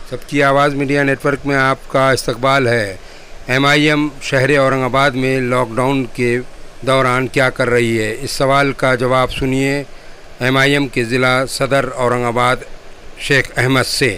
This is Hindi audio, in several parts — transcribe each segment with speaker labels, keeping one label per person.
Speaker 1: सबकी आवाज़ मीडिया नेटवर्क में आपका इस्तकबाल है। MIM शहर औरंगाबाद में लॉकडाउन के दौरान क्या कर रही है, इस सवाल का जवाब सुनिए MIM के ज़िला सदर औरंगाबाद शेख अहमद से।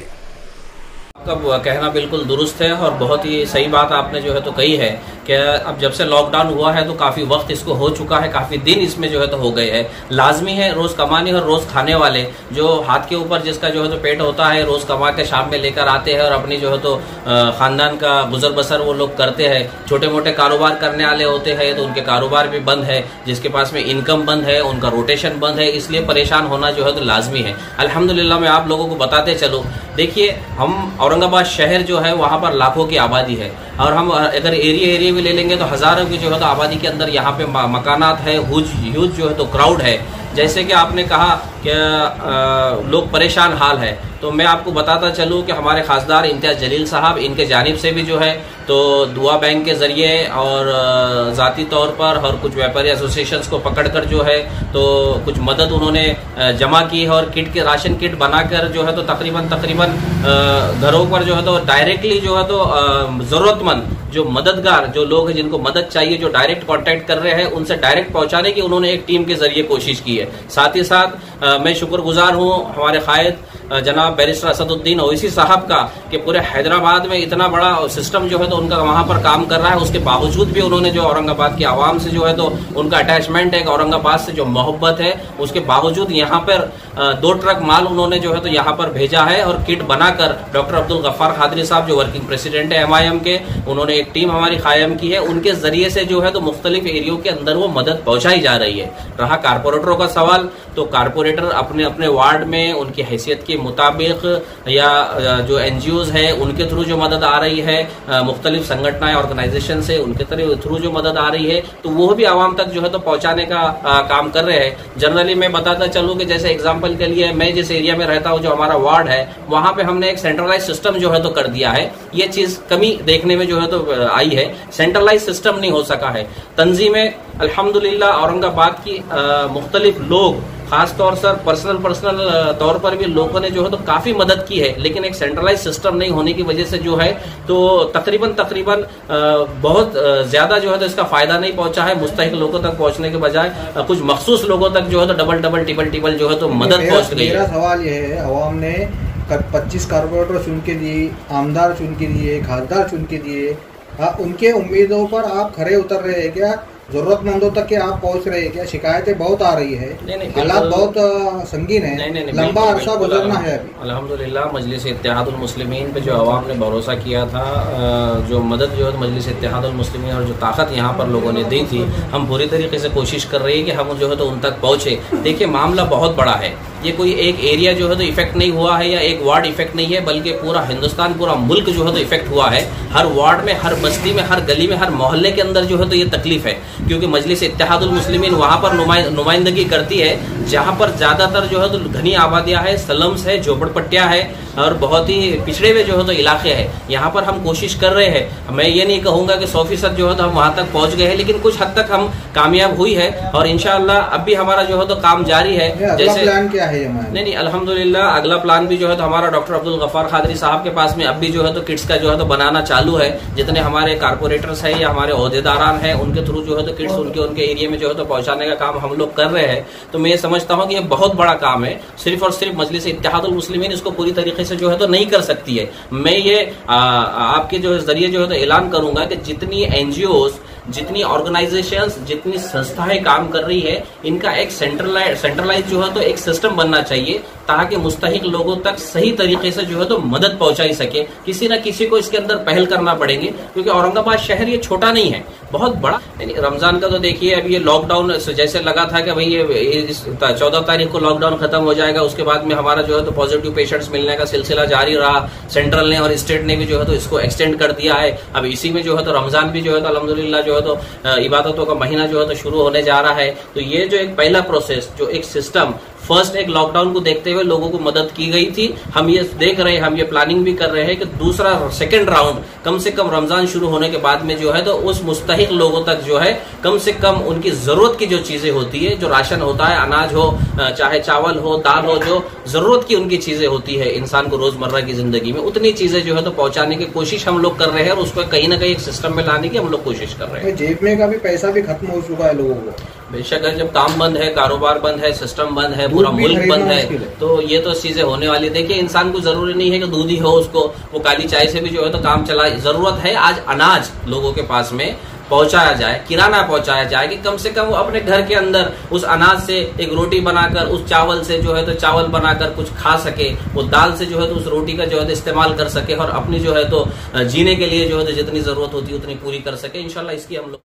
Speaker 2: आपका कहना बिल्कुल दुरुस्त है और बहुत ही सही बात आपने जो है तो कही है कि अब जब से लॉकडाउन हुआ है तो काफ़ी वक्त इसको हो चुका है, काफ़ी दिन इसमें जो है तो हो गए हैं। लाजमी है रोज़ कमाने और रोज़ खाने वाले जो हाथ के ऊपर जिसका जो है तो पेट होता है, रोज़ कमा के शाम में लेकर आते हैं और अपनी जो है तो ख़ानदान का गुजर बसर वो लोग करते हैं। छोटे मोटे कारोबार करने वाले होते हैं तो उनके कारोबार भी बंद है, जिसके पास में इनकम बंद है उनका रोटेशन बंद है, इसलिए परेशान होना जो है तो लाजमी है। अल्हम्दुलिल्लाह मैं आप लोगों को बताते चलूँ, देखिए हम औरंगाबाद शहर जो है वहाँ पर लाखों की आबादी है और हम अगर एरिया भी ले लेंगे तो हज़ारों की जो है तो आबादी के अंदर यहाँ पे मकानात है, ह्यूज जो है तो क्राउड है। जैसे कि आपने कहा कि लोग परेशान हाल है, तो मैं आपको बताता चलूँ कि हमारे खासदार इम्तियाज़ जलील साहब, इनके जानिब से भी जो है तो दुआ बैंक के ज़रिए और ज़ाती तौर पर और कुछ व्यापारी एसोसिएशंस को पकड़कर जो है तो कुछ मदद उन्होंने जमा की है और किट के राशन किट बनाकर जो है तो तकरीबन घरों पर जो है तो डायरेक्टली जो है तो ज़रूरतमंद जो मददगार जो लोग हैं जिनको मदद चाहिए, जो डायरेक्ट कांटेक्ट कर रहे हैं, उनसे डायरेक्ट पहुंचाने की उन्होंने एक टीम के जरिए कोशिश की है। साथ ही साथ मैं शुक्रगुजार हूं हमारे कायद जनाब बैरिस्टर असदुद्दीन ओवैसी साहब का कि पूरे हैदराबाद में इतना बड़ा सिस्टम जो है तो उनका वहां पर काम कर रहा है। उसके बावजूद भी उन्होंने जो औरंगाबाद की आवाम से जो है तो उनका अटैचमेंट है, औरंगाबाद से जो मोहब्बत है, उसके बावजूद यहाँ पर 2 ट्रक माल उन्होंने जो है तो यहाँ पर भेजा है और किट बनाकर डॉक्टर अब्दुल गफ्फार खादरी साहब जो वर्किंग प्रेसिडेंट है MIM के, उन्होंने एक टीम हमारी कायम की है। उनके जरिए से जो है तो मुख्तलिफ एरियो के अंदर वो मदद पहुंचाई जा रही है। रहा कारपोरेटरों का सवाल, तो कारपोरेटर अपने अपने वार्ड में उनकी हैसियत के मुताबिक या जो NGOs है उनके थ्रू जो मदद आ रही है, मुख्तलिफ संगठनाएं ऑर्गेनाइजेशन से उनके थ्रू जो मदद आ रही है तो वो भी आवाम तक जो है तो पहुंचाने का काम कर रहे हैं। जनरली मैं बताता चलूँ कि जैसे एग्जाम्पल के लिए मैं जिस एरिया में रहता हूँ, जो हमारा वार्ड है, वहां पे हमने एक सेंट्रलाइज सिस्टम जो है तो कर दिया है। ये चीज कमी देखने में जो है तो आई है, सेंट्रलाइज सिस्टम नहीं हो सका है। तंजीमें अल्हम्दुलिल्लाह औरंगाबाद की मुख्तलिफ लोग, खास तौर से पर्सनल तौर पर भी लोगों ने जो है तो काफी मदद की है, लेकिन एक सेंट्रलाइज सिस्टम नहीं होने की वजह से जो है तो तकरीबन बहुत ज्यादा जो है तो इसका फायदा नहीं पहुंचा है। मुस्तहिक लोगों तक पहुंचने के बजाय कुछ मखसूस लोगों तक जो है तो डबल टिबल जो है तो मदद पहुंच गई है।
Speaker 3: मेरा सवाल यह है, अवाम ने 25 कारपोरेटर चुन के दिए, आमदार चुन के दिए, खासदार चुन के दिए, उनके उम्मीदों पर आप खरे उतर रहे हैं क्या? जरूरतमंदों तक के आप पहुंच रहे हैं क्या? शिकायतें बहुत आ रही है, हालात बहुत संगीन है, लंबा अरसा गुजरना है अभी।
Speaker 2: अल्हम्दुलिल्लाह मजलिस इत्तेहादुल मुस्लिमीन पे जो अवाम ने भरोसा किया था, जो मदद जो है मजलिस इत्तेहादुल मुस्लिमीन और जो ताकत यहाँ पर लोगों ने दी थी, हम पूरी तरीके से कोशिश कर रहे हैं कि हम जो है तो उन तक पहुंचे। देखिए मामला बहुत बड़ा है, ये कोई एक एरिया जो है तो इफेक्ट नहीं हुआ है या एक वार्ड इफेक्ट नहीं है, बल्कि पूरा हिंदुस्तान, पूरा मुल्क जो है तो इफेक्ट हुआ है। हर वार्ड में, हर बस्ती में, हर गली में, हर मोहल्ले के अंदर जो है तो ये तकलीफ है, क्योंकि मजलिस इत्तेहादुल मुस्लिमीन वहां पर नुमाइंदगी करती है जहां पर ज्यादातर जो है तो घनी आबादियां है, स्लम्स है, झोपड़पट्टियां है और बहुत ही पिछड़े हुए जो है तो इलाके हैं। यहाँ पर हम कोशिश कर रहे हैं, मैं ये नहीं कहूंगा कि 100% जो है तो हम वहां तक पहुंच गए हैं, लेकिन कुछ हद तक हम कामयाब हुई है और इंशाअल्लाह अब भी हमारा जो है तो काम जारी है।
Speaker 3: जैसे प्लान क्या है?
Speaker 2: नहीं, अल्हम्दुलिल्लाह अगला प्लान भी जो है तो हमारा डॉक्टर अब्दुल गफ्फार खादरी साहब के पास में अब भी जो है तो किट्स का जो है तो बनाना चालू है। जितने हमारे कारपोरेटर्स हैं या हमारे ओहदेदारान हैं, उनके थ्रू जो है तो किट्स उनके एरिया में जो है तो पहुंचाने का काम हम लोग कर रहे हैं। तो मैं ये समझता हूँ कि ये बहुत बड़ा काम है, सिर्फ और सिर्फ मजलिस इत्तेहादुल मुस्लिमीन इसको पूरी तरीके से जो है तो नहीं कर सकती है। मैं ये आपके जो जरिए जो है तो ऐलान करूंगा कि जितनी NGOs, जितनी ऑर्गेनाइजेशंस, जितनी संस्थाएं काम कर रही है, इनका एक सेंट्रलाइज जो है तो एक सिस्टम बनना चाहिए ताकि मुस्तहिक लोगों तक सही तरीके से जो है तो मदद पहुंचाई सके। किसी न किसी को इसके अंदर पहल करना पड़ेंगे, क्योंकि औरंगाबाद शहर ये छोटा नहीं है, बहुत बड़ा। रमजान का तो देखिए अब ये लॉकडाउन जैसे लगा था कि भाई ये 14 तारीख को लॉकडाउन खत्म हो जाएगा, उसके बाद में हमारा जो है तो पॉजिटिव पेशेंट्स मिलने का सिलसिला जारी रहा। सेंट्रल ने और स्टेट ने भी जो है तो इसको एक्सटेंड कर दिया है। अब इसी में जो है तो रमजान भी जो है तो अल्हम्दुलिल्लाह जो है तो इबादतों का महीना जो है तो शुरू होने जा रहा है। तो ये जो एक पहला प्रोसेस, जो एक सिस्टम फर्स्ट एक लॉकडाउन को देखते हुए लोगों को मदद की गई थी। हम ये देख रहे हैं, हम ये प्लानिंग भी कर रहे हैं कि दूसरा सेकंड राउंड कम से कम रमजान शुरू होने के बाद में जो है तो उस मुस्तहिक लोगों तक जो है कम से कम उनकी जरूरत की जो चीजें होती है, जो राशन होता है, अनाज हो चाहे चावल हो, दाल हो, जो जरूरत की उनकी चीजें होती है इंसान को रोजमर्रा की जिंदगी में, उतनी चीजें जो है तो पहुंचाने की कोशिश हम लोग कर रहे हैं और उसको कहीं ना कहीं एक सिस्टम में लाने की हम लोग कोशिश कर रहे हैं।
Speaker 3: जेब में का भी पैसा भी खत्म हो चुका है लोगों को।
Speaker 2: बेशक है, जब काम बंद है, कारोबार बंद है, सिस्टम बंद है, पूरा मुल्क बंद है, तो ये तो चीजें होने वाली। देखिए, इंसान को जरूरी नहीं है कि दूध ही हो, उसको वो काली चाय से भी जो है तो काम चला। जरूरत है आज अनाज लोगों के पास में पहुंचाया जाए, किराना पहुंचाया जाए कि कम से कम वो अपने घर के अंदर उस अनाज से एक रोटी बनाकर, उस चावल से जो है तो चावल बनाकर कुछ खा सके, वो दाल से जो है तो उस रोटी का जो है तो इस्तेमाल कर सके और अपनी जो है तो जीने के लिए जो है तो जितनी जरूरत होती है उतनी पूरी कर सके। इंशाल्लाह इसकी हम लोग